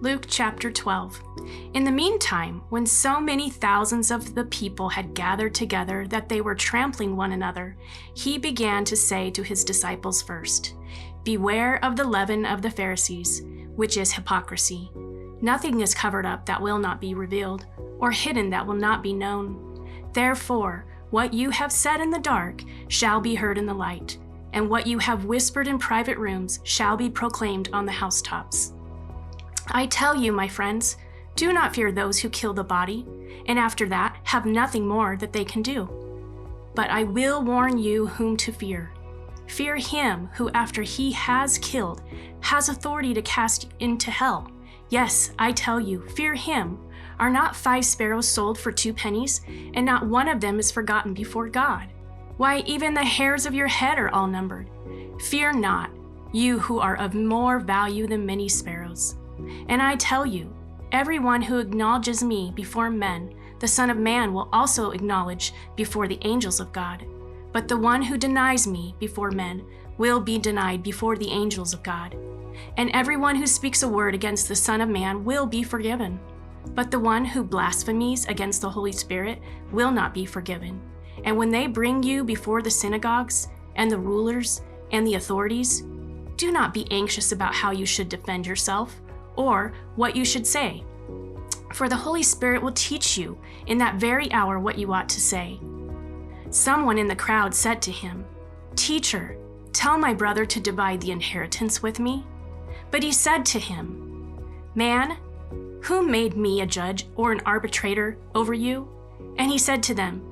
Luke chapter 12. In the meantime, when so many thousands of the people had gathered together that they were trampling one another, he began to say to his disciples first, "Beware of the leaven of the Pharisees, which is hypocrisy. Nothing is covered up that will not be revealed, or hidden that will not be known. Therefore, what you have said in the dark shall be heard in the light, and what you have whispered in private rooms shall be proclaimed on the housetops. I tell you, my friends, do not fear those who kill the body, and after that have nothing more that they can do. But I will warn you whom to fear. Fear him who, after he has killed, has authority to cast into hell. Yes, I tell you, fear him. Are not 5 sparrows sold for 2 pennies, and not one of them is forgotten before God? Why, even the hairs of your head are all numbered. Fear not, you who are of more value than many sparrows. And I tell you, everyone who acknowledges me before men, the Son of Man will also acknowledge before the angels of God. But the one who denies me before men will be denied before the angels of God. And everyone who speaks a word against the Son of Man will be forgiven. But the one who blasphemes against the Holy Spirit will not be forgiven. And when they bring you before the synagogues and the rulers and the authorities, do not be anxious about how you should defend yourself or what you should say. For the Holy Spirit will teach you in that very hour what you ought to say." Someone in the crowd said to him, "Teacher, tell my brother to divide the inheritance with me." But he said to him, "Man, who made me a judge or an arbitrator over you?" And he said to them,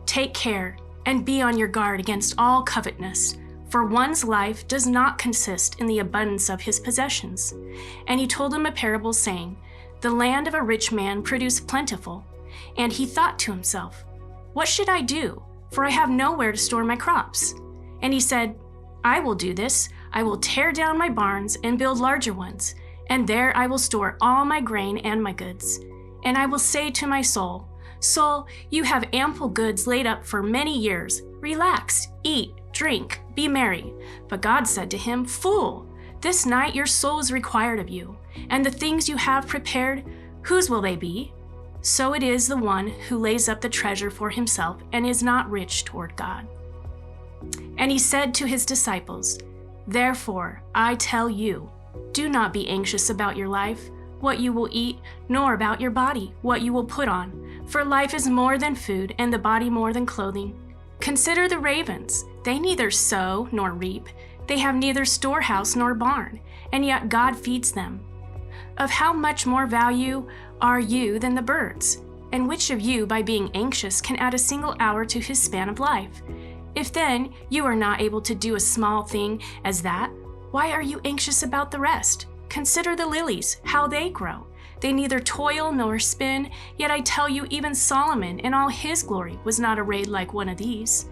"Take care and be on your guard against all covetousness, for one's life does not consist in the abundance of his possessions." And he told him a parable, saying, "The land of a rich man produced plentiful, and he thought to himself, 'What should I do? For I have nowhere to store my crops.' And he said, 'I will do this. I will tear down my barns and build larger ones, and there I will store all my grain and my goods. And I will say to my soul, Soul, you have ample goods laid up for many years. Relax, eat, drink, be merry.' But God said to him, 'Fool, this night your soul is required of you, and the things you have prepared, whose will they be?' So it is the one who lays up the treasure for himself and is not rich toward God." And he said to his disciples, "Therefore I tell you, do not be anxious about your life, what you will eat, nor about your body, what you will put on. For life is more than food, and the body more than clothing. Consider the ravens. They neither sow nor reap. They have neither storehouse nor barn, and yet God feeds them. Of how much more value are you than the birds? And which of you, by being anxious, can add a single hour to his span of life? If then you are not able to do a small thing as that, why are you anxious about the rest? Consider the lilies, how they grow. They neither toil nor spin, yet I tell you, even Solomon in all his glory was not arrayed like one of these.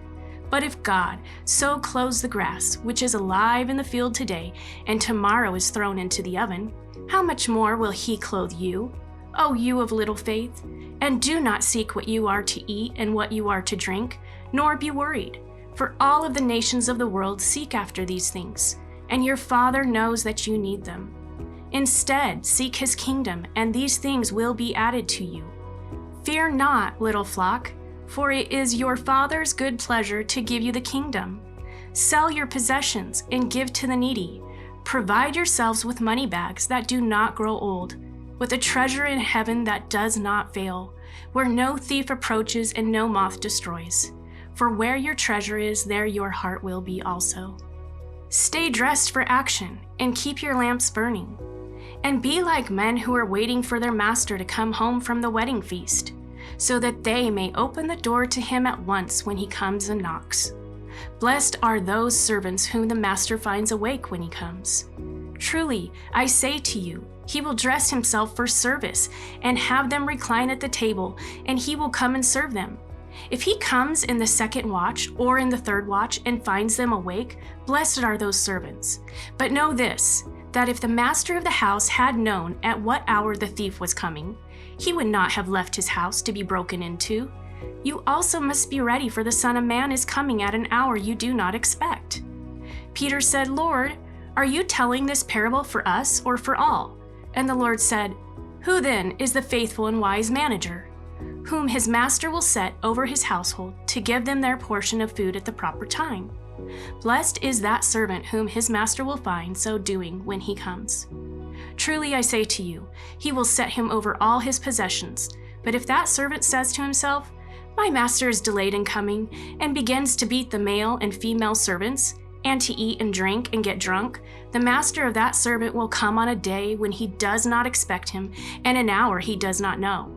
But if God so clothes the grass, which is alive in the field today, and tomorrow is thrown into the oven, how much more will he clothe you, O you of little faith? And do not seek what you are to eat and what you are to drink, nor be worried. For all of the nations of the world seek after these things, and your Father knows that you need them. Instead, seek his kingdom, and these things will be added to you. Fear not, little flock, for it is your Father's good pleasure to give you the kingdom. Sell your possessions and give to the needy. Provide yourselves with money bags that do not grow old, with a treasure in heaven that does not fail, where no thief approaches and no moth destroys. For where your treasure is, there your heart will be also. Stay dressed for action and keep your lamps burning. And be like men who are waiting for their master to come home from the wedding feast, so that they may open the door to him at once when he comes and knocks. Blessed are those servants whom the master finds awake when he comes. Truly, I say to you, he will dress himself for service and have them recline at the table, and he will come and serve them. If he comes in the second watch or in the third watch and finds them awake, blessed are those servants. But know this, that if the master of the house had known at what hour the thief was coming, he would not have left his house to be broken into. You also must be ready, for the Son of Man is coming at an hour you do not expect." Peter said, "Lord, are you telling this parable for us or for all?" And the Lord said, "Who then is the faithful and wise manager, whom his master will set over his household to give them their portion of food at the proper time? Blessed is that servant whom his master will find so doing when he comes. Truly I say to you, he will set him over all his possessions. But if that servant says to himself, 'My master is delayed in coming,' and begins to beat the male and female servants, and to eat and drink and get drunk, the master of that servant will come on a day when he does not expect him, and an hour he does not know.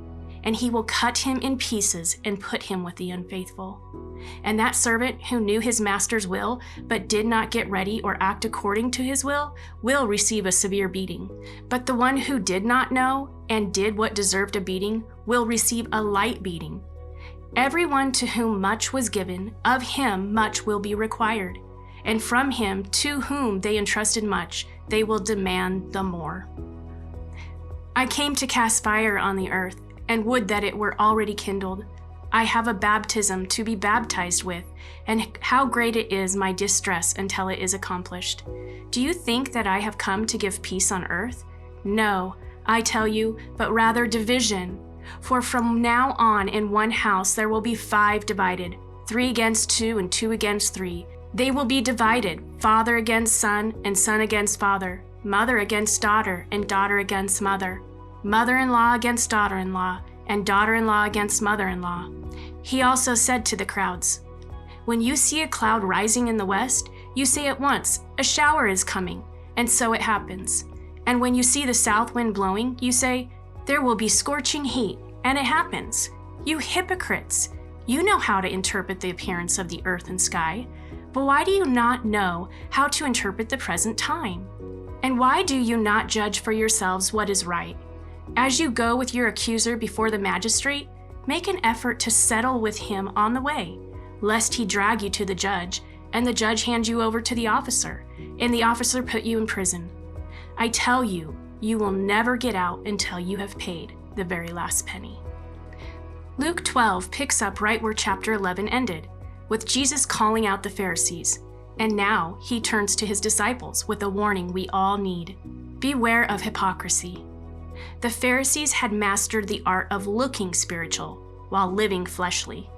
And he will cut him in pieces and put him with the unfaithful. And that servant who knew his master's will, but did not get ready or act according to his will receive a severe beating. But the one who did not know and did what deserved a beating will receive a light beating. Everyone to whom much was given, of him much will be required. And from him to whom they entrusted much, they will demand the more. I came to cast fire on the earth, and would that it were already kindled. I have a baptism to be baptized with, and how great it is my distress until it is accomplished. Do you think that I have come to give peace on earth? No, I tell you, but rather division. For from now on in one house there will be 5 divided, 3 against 2 and 2 against 3. They will be divided, father against son and son against father, mother against daughter and daughter against mother, mother-in-law against daughter-in-law, and daughter-in-law against mother-in-law." He also said to the crowds, "When you see a cloud rising in the west, you say at once, 'A shower is coming,' and so it happens. And when you see the south wind blowing, you say, 'There will be scorching heat,' and it happens. You hypocrites! You know how to interpret the appearance of the earth and sky, but why do you not know how to interpret the present time? And why do you not judge for yourselves what is right? As you go with your accuser before the magistrate, make an effort to settle with him on the way, lest he drag you to the judge, and the judge hand you over to the officer, and the officer put you in prison. I tell you, you will never get out until you have paid the very last penny." Luke 12 picks up right where chapter 11 ended, with Jesus calling out the Pharisees, and now he turns to his disciples with a warning we all need. Beware of hypocrisy. The Pharisees had mastered the art of looking spiritual while living fleshly.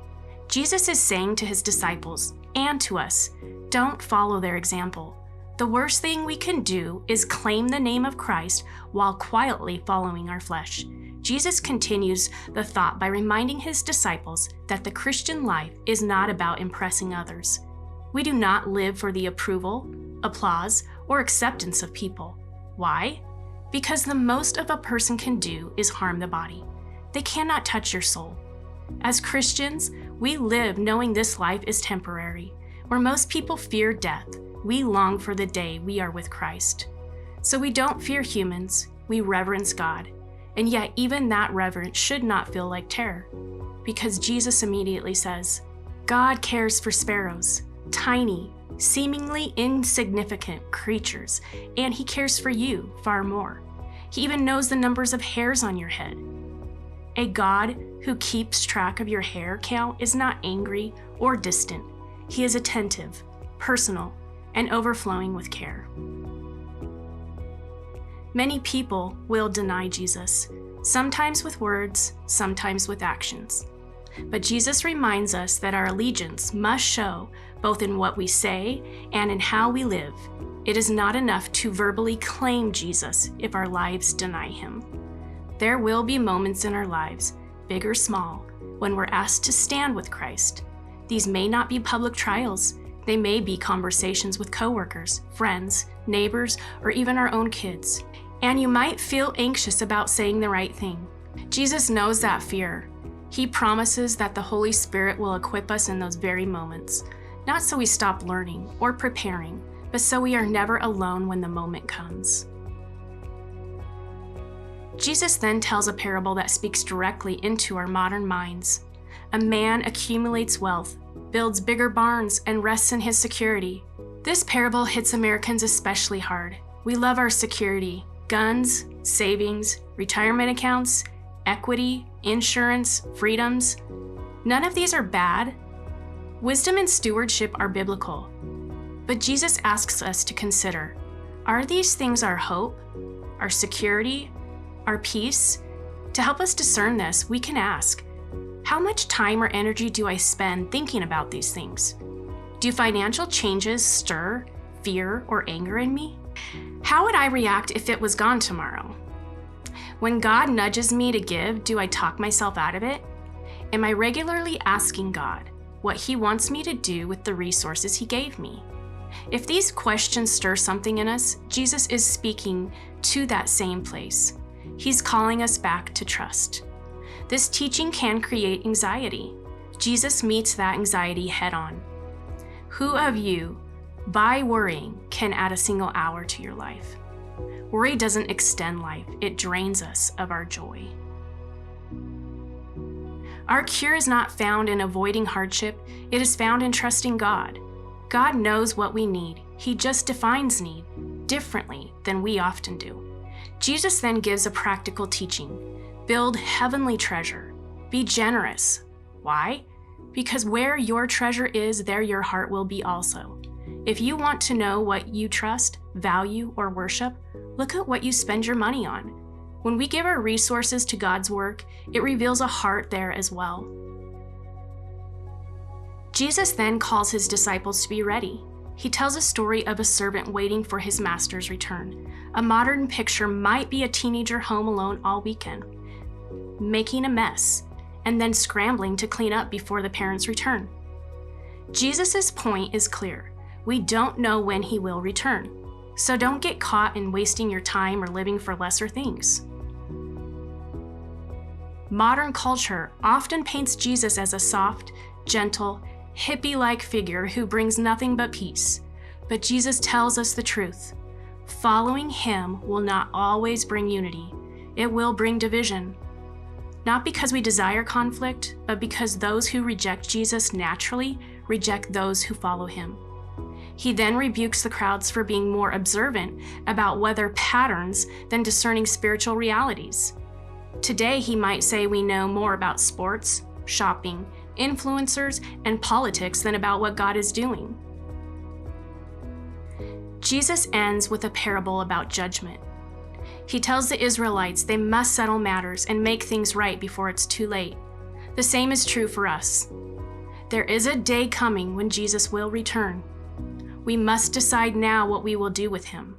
Jesus is saying to his disciples and to us, don't follow their example. The worst thing we can do is claim the name of Christ while quietly following our flesh. Jesus continues the thought by reminding his disciples that the Christian life is not about impressing others. We do not live for the approval, applause, or acceptance of people. Why? Because the most of a person can do is harm the body. They cannot touch your soul. As Christians, we live knowing this life is temporary. Where most people fear death, we long for the day we are with Christ. So we don't fear humans, we reverence God. And yet even that reverence should not feel like terror. Because Jesus immediately says, God cares for sparrows, tiny, seemingly insignificant creatures, and he cares for you far more. He even knows the numbers of hairs on your head. A God who keeps track of your hair count is not angry or distant. He is attentive, personal, and overflowing with care. Many people will deny Jesus, sometimes with words, sometimes with actions. But Jesus reminds us that our allegiance must show both in what we say and in how we live. It is not enough to verbally claim Jesus if our lives deny him. There will be moments in our lives, big or small, when we're asked to stand with Christ. These may not be public trials. They may be conversations with coworkers, friends, neighbors, or even our own kids. And you might feel anxious about saying the right thing. Jesus knows that fear. He promises that the Holy Spirit will equip us in those very moments, not so we stop learning or preparing, but so we are never alone when the moment comes. Jesus then tells a parable that speaks directly into our modern minds. A man accumulates wealth, builds bigger barns, and rests in his security. This parable hits Americans especially hard. We love our security, guns, savings, retirement accounts, equity, insurance, freedoms. None of these are bad. Wisdom and stewardship are biblical. But Jesus asks us to consider, are these things our hope, our security, our peace? To help us discern this, we can ask, how much time or energy do I spend thinking about these things? Do financial changes stir fear or anger in me? How would I react if it was gone tomorrow? When God nudges me to give, do I talk myself out of it? Am I regularly asking God what He wants me to do with the resources He gave me? If these questions stir something in us, Jesus is speaking to that same place. He's calling us back to trust. This teaching can create anxiety. Jesus meets that anxiety head on. Who of you, by worrying, can add a single hour to your life? Worry doesn't extend life, it drains us of our joy. Our cure is not found in avoiding hardship, it is found in trusting God. God knows what we need. He just defines need differently than we often do. Jesus then gives a practical teaching. Build heavenly treasure. Be generous. Why? Because where your treasure is, there your heart will be also. If you want to know what you trust, value, or worship, look at what you spend your money on. When we give our resources to God's work, it reveals a heart there as well. Jesus then calls his disciples to be ready. He tells a story of a servant waiting for his master's return. A modern picture might be a teenager home alone all weekend, making a mess, and then scrambling to clean up before the parents return. Jesus' point is clear. We don't know when he will return, so don't get caught in wasting your time or living for lesser things. Modern culture often paints Jesus as a soft, gentle, hippie-like figure who brings nothing but peace. But Jesus tells us the truth. Following him will not always bring unity. It will bring division. Not because we desire conflict, but because those who reject Jesus naturally reject those who follow him. He then rebukes the crowds for being more observant about weather patterns than discerning spiritual realities. Today, he might say we know more about sports, shopping, influencers, and politics than about what God is doing. Jesus ends with a parable about judgment. He tells the Israelites they must settle matters and make things right before it's too late. The same is true for us. There is a day coming when Jesus will return. We must decide now what we will do with him.